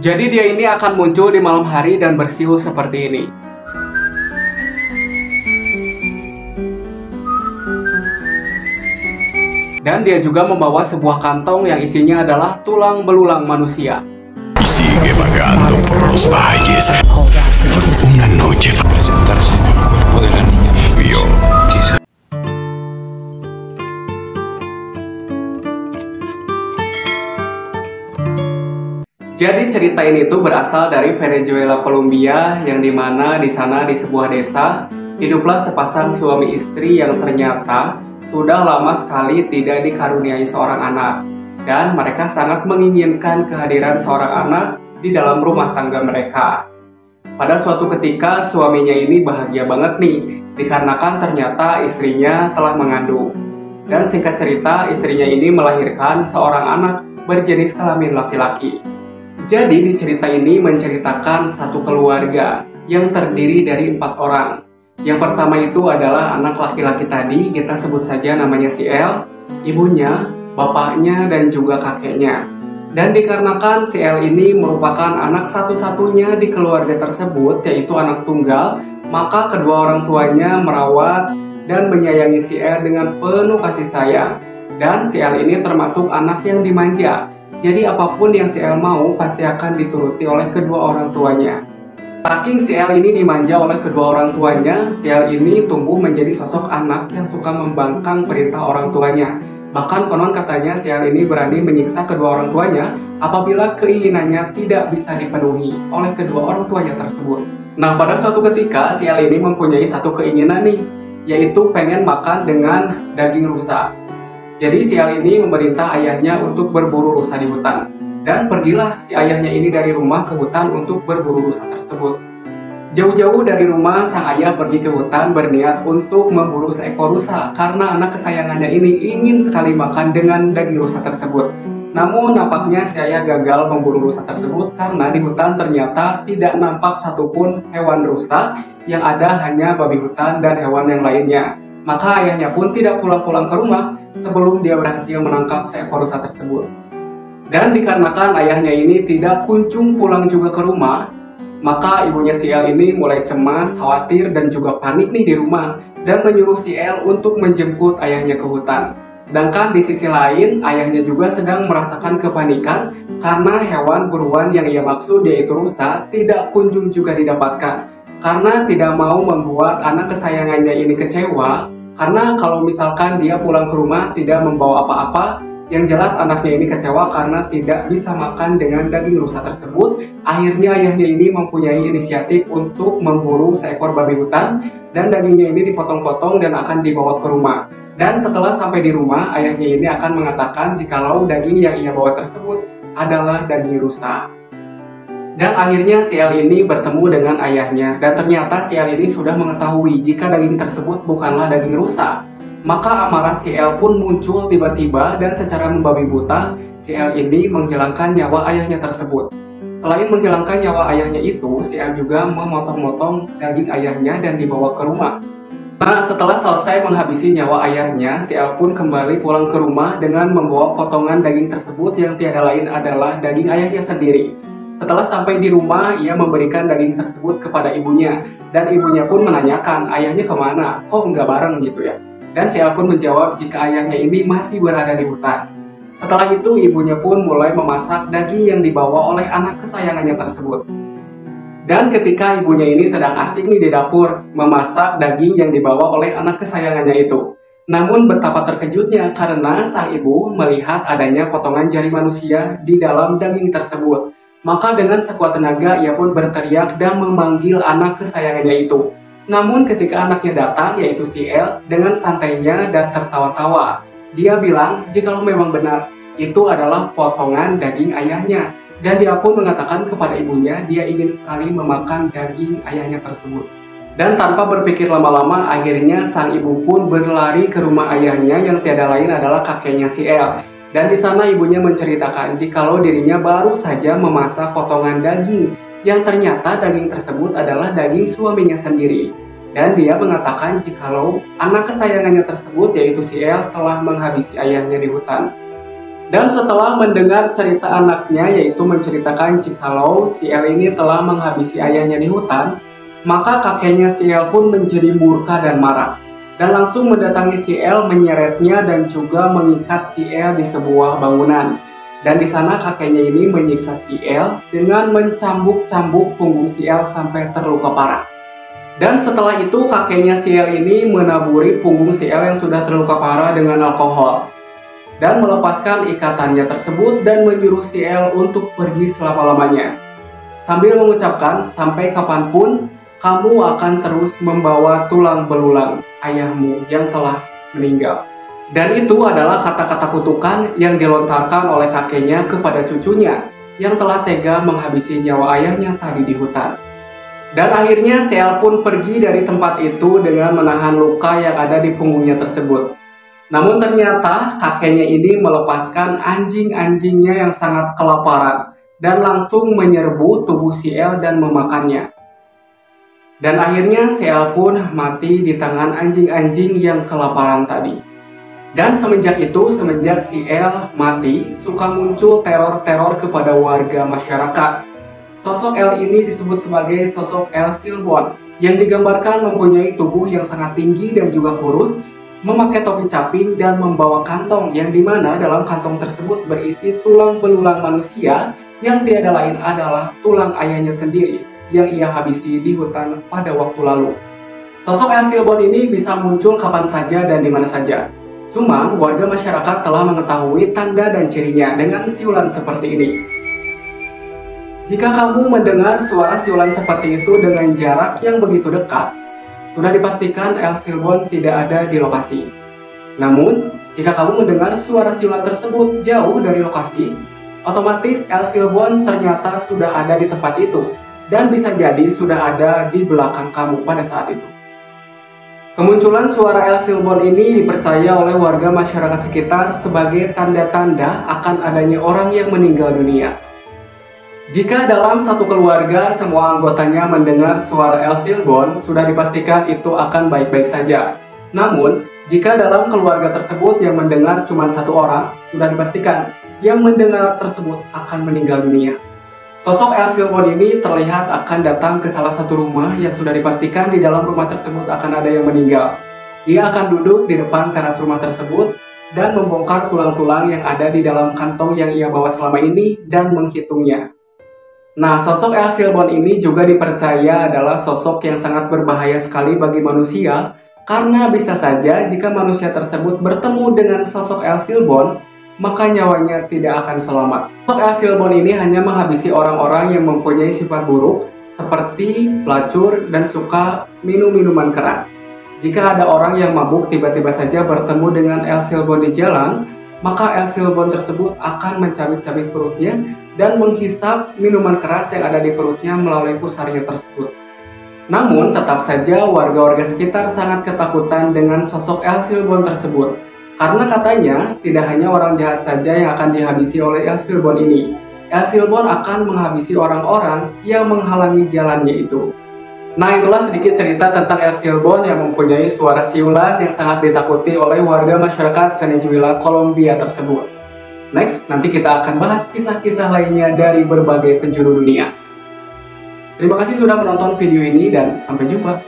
Jadi dia ini akan muncul di malam hari dan bersiul seperti ini. Dan dia juga membawa sebuah kantong yang isinya adalah tulang belulang manusia. Sigue vagando por los valles. Una noche presentarse en el cuerpo de la niña vio. Jadi cerita ini tuh berasal dari Venezuela, Kolombia, yang dimana di sana di sebuah desa hiduplah sepasang suami istri yang ternyata sudah lama sekali tidak dikaruniai seorang anak, dan mereka sangat menginginkan kehadiran seorang anak di dalam rumah tangga mereka. Pada suatu ketika suaminya ini bahagia banget nih, dikarenakan ternyata istrinya telah mengandung. Dan singkat cerita istrinya ini melahirkan seorang anak berjenis kelamin laki-laki. Jadi di cerita ini menceritakan satu keluarga yang terdiri dari 4 orang. Yang pertama itu adalah anak laki-laki tadi, kita sebut saja namanya si L, ibunya, bapaknya, dan juga kakeknya. Dan dikarenakan si L ini merupakan anak satu-satunya di keluarga tersebut, yaitu anak tunggal, maka kedua orang tuanya merawat dan menyayangi si L dengan penuh kasih sayang. Dan si L ini termasuk anak yang dimanja. Jadi apapun yang si L mau pasti akan dituruti oleh kedua orang tuanya. Saking si L ini dimanja oleh kedua orang tuanya, si L ini tumbuh menjadi sosok anak yang suka membangkang perintah orang tuanya. Bahkan konon katanya si L ini berani menyiksa kedua orang tuanya apabila keinginannya tidak bisa dipenuhi oleh kedua orang tuanya tersebut. Nah, pada suatu ketika si L ini mempunyai satu keinginan nih, yaitu pengen makan dengan daging rusa. Jadi si L ini memerintah ayahnya untuk berburu rusa di hutan. Dan pergilah si ayahnya ini dari rumah ke hutan untuk berburu rusa tersebut. Jauh-jauh dari rumah, sang ayah pergi ke hutan berniat untuk memburu seekor rusa karena anak kesayangannya ini ingin sekali makan dengan daging rusa tersebut. Namun nampaknya si ayah gagal memburu rusa tersebut karena di hutan ternyata tidak nampak satupun hewan rusa, yang ada hanya babi hutan dan hewan yang lainnya. Maka ayahnya pun tidak pulang-pulang ke rumah sebelum dia berhasil menangkap seekor rusa tersebut. Dan dikarenakan ayahnya ini tidak kunjung pulang juga ke rumah, maka ibunya si L ini mulai cemas, khawatir, dan juga panik nih di rumah, dan menyuruh si L untuk menjemput ayahnya ke hutan. Sedangkan di sisi lain, ayahnya juga sedang merasakan kepanikan karena hewan buruan yang ia maksud yaitu rusa tidak kunjung juga didapatkan. Karena tidak mau membuat anak kesayangannya ini kecewa, karena kalau misalkan dia pulang ke rumah tidak membawa apa-apa, yang jelas anaknya ini kecewa karena tidak bisa makan dengan daging rusa tersebut. Akhirnya ayahnya ini mempunyai inisiatif untuk memburu seekor babi hutan, dan dagingnya ini dipotong-potong dan akan dibawa ke rumah. Dan setelah sampai di rumah, ayahnya ini akan mengatakan jikalau daging yang ia bawa tersebut adalah daging rusa. Dan akhirnya si L ini bertemu dengan ayahnya, dan ternyata si L ini sudah mengetahui jika daging tersebut bukanlah daging rusa. Maka amarah si L pun muncul tiba-tiba, dan secara membabi buta si L ini menghilangkan nyawa ayahnya tersebut. Selain menghilangkan nyawa ayahnya itu, si L juga memotong-motong daging ayahnya dan dibawa ke rumah. Nah, setelah selesai menghabisi nyawa ayahnya, si L pun kembali pulang ke rumah dengan membawa potongan daging tersebut yang tiada lain adalah daging ayahnya sendiri. Setelah sampai di rumah, ia memberikan daging tersebut kepada ibunya, dan ibunya pun menanyakan ayahnya kemana, kok nggak bareng gitu ya. Dan si L pun menjawab jika ayahnya ini masih berada di hutan. Setelah itu ibunya pun mulai memasak daging yang dibawa oleh anak kesayangannya tersebut. Dan ketika ibunya ini sedang asik nih di dapur memasak daging yang dibawa oleh anak kesayangannya itu. Namun betapa terkejutnya karena sang ibu melihat adanya potongan jari manusia di dalam daging tersebut. Maka dengan sekuat tenaga ia pun berteriak dan memanggil anak kesayangannya itu. Namun ketika anaknya datang, yaitu si L, dengan santainya dan tertawa-tawa, dia bilang jikalau memang benar itu adalah potongan daging ayahnya. Dan dia pun mengatakan kepada ibunya dia ingin sekali memakan daging ayahnya tersebut. Dan tanpa berpikir lama-lama, akhirnya sang ibu pun berlari ke rumah ayahnya yang tiada lain adalah kakeknya si L. Dan di sana ibunya menceritakan jikalau dirinya baru saja memasak potongan daging, yang ternyata daging tersebut adalah daging suaminya sendiri. Dan dia mengatakan jikalau anak kesayangannya tersebut yaitu si El telah menghabisi ayahnya di hutan. Dan setelah mendengar cerita anaknya, yaitu menceritakan jikalau si El ini telah menghabisi ayahnya di hutan, maka kakeknya si El pun menjadi murka dan marah, dan langsung mendatangi si El, menyeretnya dan juga mengikat si El di sebuah bangunan. Dan di sana kakeknya ini menyiksa si El dengan mencambuk-cambuk punggung si El sampai terluka parah. Dan setelah itu kakeknya si El ini menaburi punggung si El yang sudah terluka parah dengan alkohol, dan melepaskan ikatannya tersebut dan menyuruh si El untuk pergi selama-lamanya, sambil mengucapkan, sampai kapanpun kamu akan terus membawa tulang belulang ayahmu yang telah meninggal. Dan itu adalah kata-kata kutukan yang dilontarkan oleh kakeknya kepada cucunya yang telah tega menghabisi nyawa ayahnya tadi di hutan. Dan akhirnya si El pun pergi dari tempat itu dengan menahan luka yang ada di punggungnya tersebut. Namun ternyata kakeknya ini melepaskan anjing-anjingnya yang sangat kelaparan dan langsung menyerbu tubuh si El dan memakannya. Dan akhirnya si El pun mati di tangan anjing-anjing yang kelaparan tadi. Dan semenjak itu, semenjak si El mati, suka muncul teror-teror kepada warga masyarakat. Sosok El ini disebut sebagai sosok El Silbon, yang digambarkan mempunyai tubuh yang sangat tinggi dan juga kurus, memakai topi caping dan membawa kantong yang dimana dalam kantong tersebut berisi tulang belulang manusia yang tiada lain adalah tulang ayahnya sendiri yang ia habisi di hutan pada waktu lalu. Sosok El Silbon ini bisa muncul kapan saja dan di mana saja. Cuma warga masyarakat telah mengetahui tanda dan cirinya dengan siulan seperti ini. Jika kamu mendengar suara siulan seperti itu dengan jarak yang begitu dekat, sudah dipastikan El Silbon tidak ada di lokasi. Namun, jika kamu mendengar suara siulan tersebut jauh dari lokasi, otomatis El Silbon ternyata sudah ada di tempat itu, dan bisa jadi sudah ada di belakang kamu pada saat itu. Kemunculan suara El Silbon ini dipercaya oleh warga masyarakat sekitar sebagai tanda-tanda akan adanya orang yang meninggal dunia. Jika dalam satu keluarga semua anggotanya mendengar suara El Silbon, sudah dipastikan itu akan baik-baik saja. Namun, jika dalam keluarga tersebut yang mendengar cuma satu orang, sudah dipastikan yang mendengar tersebut akan meninggal dunia. Sosok El Silbon ini terlihat akan datang ke salah satu rumah yang sudah dipastikan di dalam rumah tersebut akan ada yang meninggal. Ia akan duduk di depan teras rumah tersebut dan membongkar tulang-tulang yang ada di dalam kantong yang ia bawa selama ini dan menghitungnya. Nah, sosok El Silbon ini juga dipercaya adalah sosok yang sangat berbahaya sekali bagi manusia, karena bisa saja jika manusia tersebut bertemu dengan sosok El Silbon, maka nyawanya tidak akan selamat. Sosok El Silbon ini hanya menghabisi orang-orang yang mempunyai sifat buruk, seperti pelacur dan suka minum minuman keras. Jika ada orang yang mabuk tiba-tiba saja bertemu dengan El Silbon di jalan, maka El Silbon tersebut akan mencabik-cabik perutnya dan menghisap minuman keras yang ada di perutnya melalui pusarnya tersebut. Namun, tetap saja warga-warga sekitar sangat ketakutan dengan sosok El Silbon tersebut, karena katanya tidak hanya orang jahat saja yang akan dihabisi oleh El Silbon ini. El Silbon akan menghabisi orang-orang yang menghalangi jalannya itu. Nah, itulah sedikit cerita tentang El Silbon yang mempunyai suara siulan yang sangat ditakuti oleh warga masyarakat Venezuela, Kolombia tersebut. Next, nanti kita akan bahas kisah-kisah lainnya dari berbagai penjuru dunia. Terima kasih sudah menonton video ini dan sampai jumpa.